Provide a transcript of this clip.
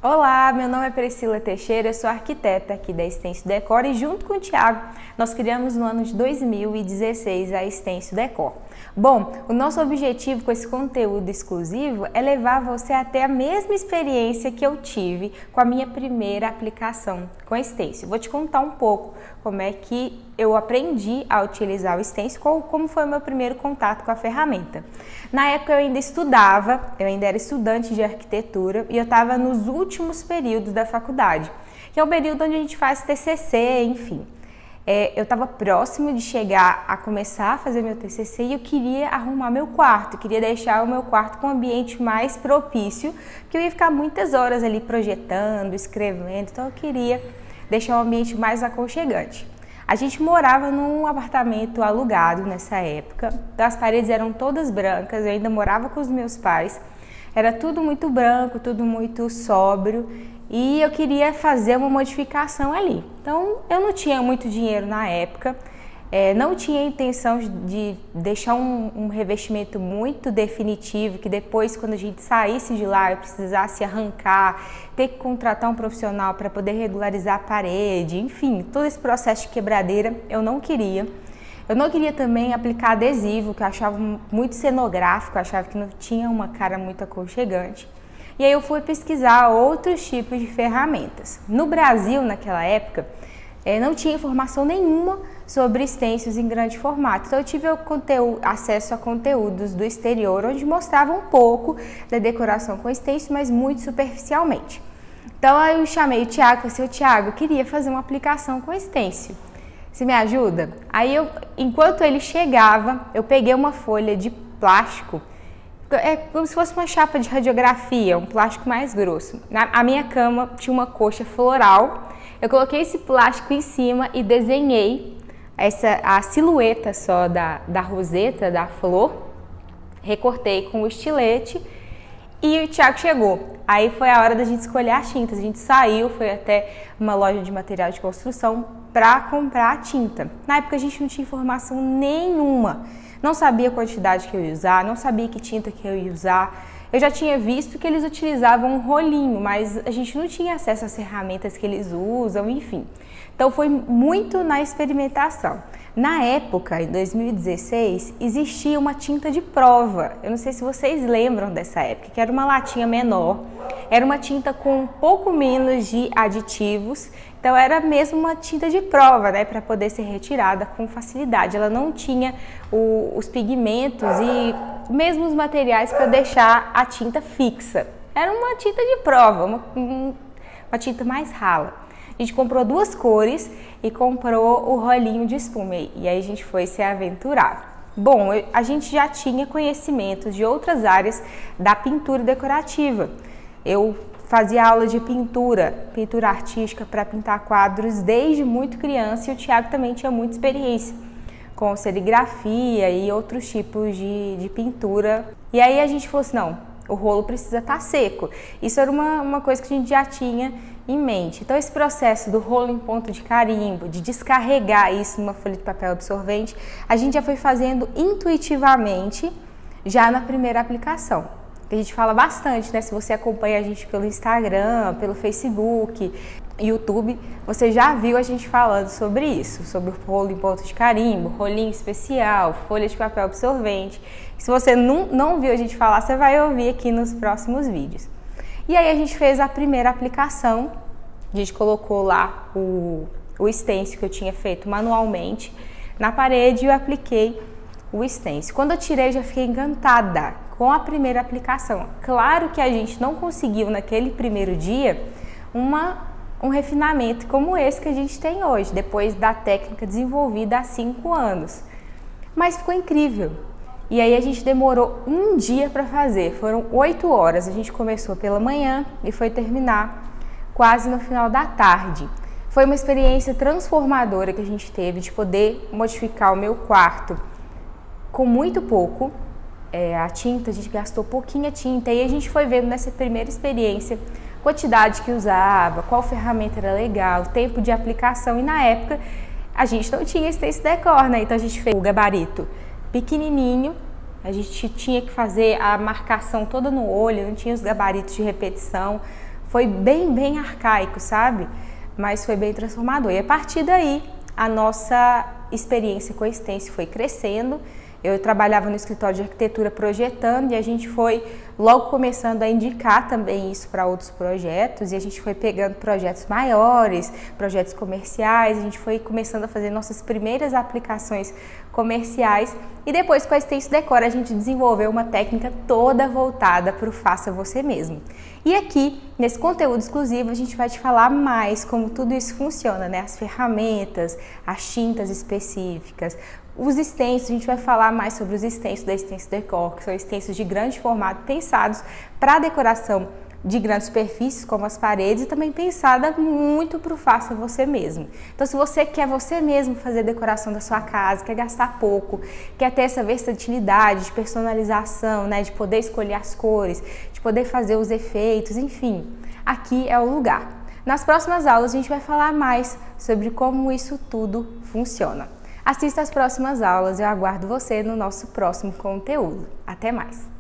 Olá, meu nome é Priscila Teixeira, eu sou arquiteta aqui da Extenso Decor e junto com o Thiago nós criamos no ano de 2016 a Extenso Decor. Bom, o nosso objetivo com esse conteúdo exclusivo é levar você a ter a mesma experiência que eu tive com a minha primeira aplicação com a Extenso. Vou te contar um pouco como é que eu aprendi a utilizar o Extenso, como foi o meu primeiro contato com a ferramenta. Na época eu ainda estudava, eu ainda era estudante de arquitetura e eu estava nos últimos períodos da faculdade, que é o período onde a gente faz TCC, enfim. Eu estava próximo de chegar a começar a fazer meu TCC e eu queria arrumar meu quarto, queria deixar o meu quarto com um ambiente mais propício, porque eu ia ficar muitas horas ali projetando, escrevendo, então eu queria deixar um ambiente mais aconchegante. A gente morava num apartamento alugado nessa época, então as paredes eram todas brancas, eu ainda morava com os meus pais, era tudo muito branco, tudo muito sóbrio e eu queria fazer uma modificação ali. Então eu não tinha muito dinheiro na época, não tinha intenção de deixar um revestimento muito definitivo, que depois quando a gente saísse de lá eu precisasse arrancar, ter que contratar um profissional para poder regularizar a parede, enfim, todo esse processo de quebradeira eu não queria. Eu não queria também aplicar adesivo, que eu achava muito cenográfico, eu achava que não tinha uma cara muito aconchegante. E aí eu fui pesquisar outros tipos de ferramentas. No Brasil, naquela época, não tinha informação nenhuma sobre stencils em grande formato. Então eu tive acesso a conteúdos do exterior, onde mostrava um pouco da decoração com stencil, mas muito superficialmente. Então aí eu chamei o Thiago e falei assim, Thiago, eu queria fazer uma aplicação com stencil. Você me ajuda? Aí enquanto ele chegava, eu peguei uma folha de plástico, como se fosse uma chapa de radiografia, um plástico mais grosso. A minha cama tinha uma coxa floral, eu coloquei esse plástico em cima e desenhei a silhueta só da roseta, da flor, recortei com o estilete e o Thiago chegou. Aí foi a hora da gente escolher as tintas, a gente saiu, foi até uma loja de material de construção para comprar a tinta. Na época a gente não tinha informação nenhuma, não sabia a quantidade que eu ia usar, não sabia que tinta que eu ia usar. Eu já tinha visto que eles utilizavam um rolinho, mas a gente não tinha acesso às ferramentas que eles usam, enfim. Então foi muito na experimentação. Na época, em 2016, existia uma tinta de prova. Eu não sei se vocês lembram dessa época, que era uma latinha menor, era uma tinta com um pouco menos de aditivos, então era mesmo uma tinta de prova, né, para poder ser retirada com facilidade. Ela não tinha os pigmentos e mesmo os materiais para deixar a tinta fixa. Era uma tinta de prova, uma tinta mais rala. A gente comprou duas cores e comprou o rolinho de espuma e aí a gente foi se aventurar. Bom, a gente já tinha conhecimentos de outras áreas da pintura decorativa. Eu fazia aula de pintura artística para pintar quadros desde muito criança e o Thiago também tinha muita experiência com serigrafia e outros tipos de pintura. E aí a gente falou assim, não, o rolo precisa estar seco. Isso era uma coisa que a gente já tinha em mente. Então esse processo do rolo em ponto de carimbo, de descarregar isso numa folha de papel absorvente, a gente já foi fazendo intuitivamente já na primeira aplicação. A gente fala bastante, né? Se você acompanha a gente pelo Instagram, pelo Facebook, YouTube, você já viu a gente falando sobre isso, sobre o rolo em ponto de carimbo, rolinho especial, folha de papel absorvente. Se você não viu a gente falar, você vai ouvir aqui nos próximos vídeos. E aí a gente fez a primeira aplicação, a gente colocou lá o stencil que eu tinha feito manualmente na parede e eu apliquei o stencil. Quando eu tirei, já fiquei encantada com a primeira aplicação. Claro que a gente não conseguiu naquele primeiro dia um refinamento como esse que a gente tem hoje, depois da técnica desenvolvida há 5 anos. Mas ficou incrível. E aí a gente demorou um dia para fazer, foram 8 horas. A gente começou pela manhã e foi terminar quase no final da tarde. Foi uma experiência transformadora que a gente teve de poder modificar o meu quarto com muito pouco. A tinta, a gente gastou pouquinha tinta e a gente foi vendo nessa primeira experiência quantidade que usava, qual ferramenta era legal, tempo de aplicação e na época a gente não tinha Extenso Decor, né? Então a gente fez o gabarito pequenininho, a gente tinha que fazer a marcação toda no olho, não tinha os gabaritos de repetição. foi bem arcaico, sabe? Mas foi bem transformador. E a partir daí, a nossa experiência com a Stencil foi crescendo. Eu trabalhava no escritório de arquitetura projetando e a gente foi logo começando a indicar também isso para outros projetos, e a gente foi pegando projetos maiores, projetos comerciais, a gente foi começando a fazer nossas primeiras aplicações comerciais, e depois com a Stencil Decor a gente desenvolveu uma técnica toda voltada para o faça você mesmo. E aqui, nesse conteúdo exclusivo, a gente vai te falar mais como tudo isso funciona, né? As ferramentas, as tintas específicas, os stencils, a gente vai falar mais sobre os stencils da Stencil Decor, que são stencils de grande formato pensados para decoração de grandes superfícies, como as paredes, e também pensada muito para o faça você mesmo. Então, se você quer você mesmo fazer a decoração da sua casa, quer gastar pouco, quer ter essa versatilidade de personalização, né, de poder escolher as cores, de poder fazer os efeitos, enfim, aqui é o lugar. Nas próximas aulas, a gente vai falar mais sobre como isso tudo funciona. Assista às próximas aulas, eu aguardo você no nosso próximo conteúdo. Até mais!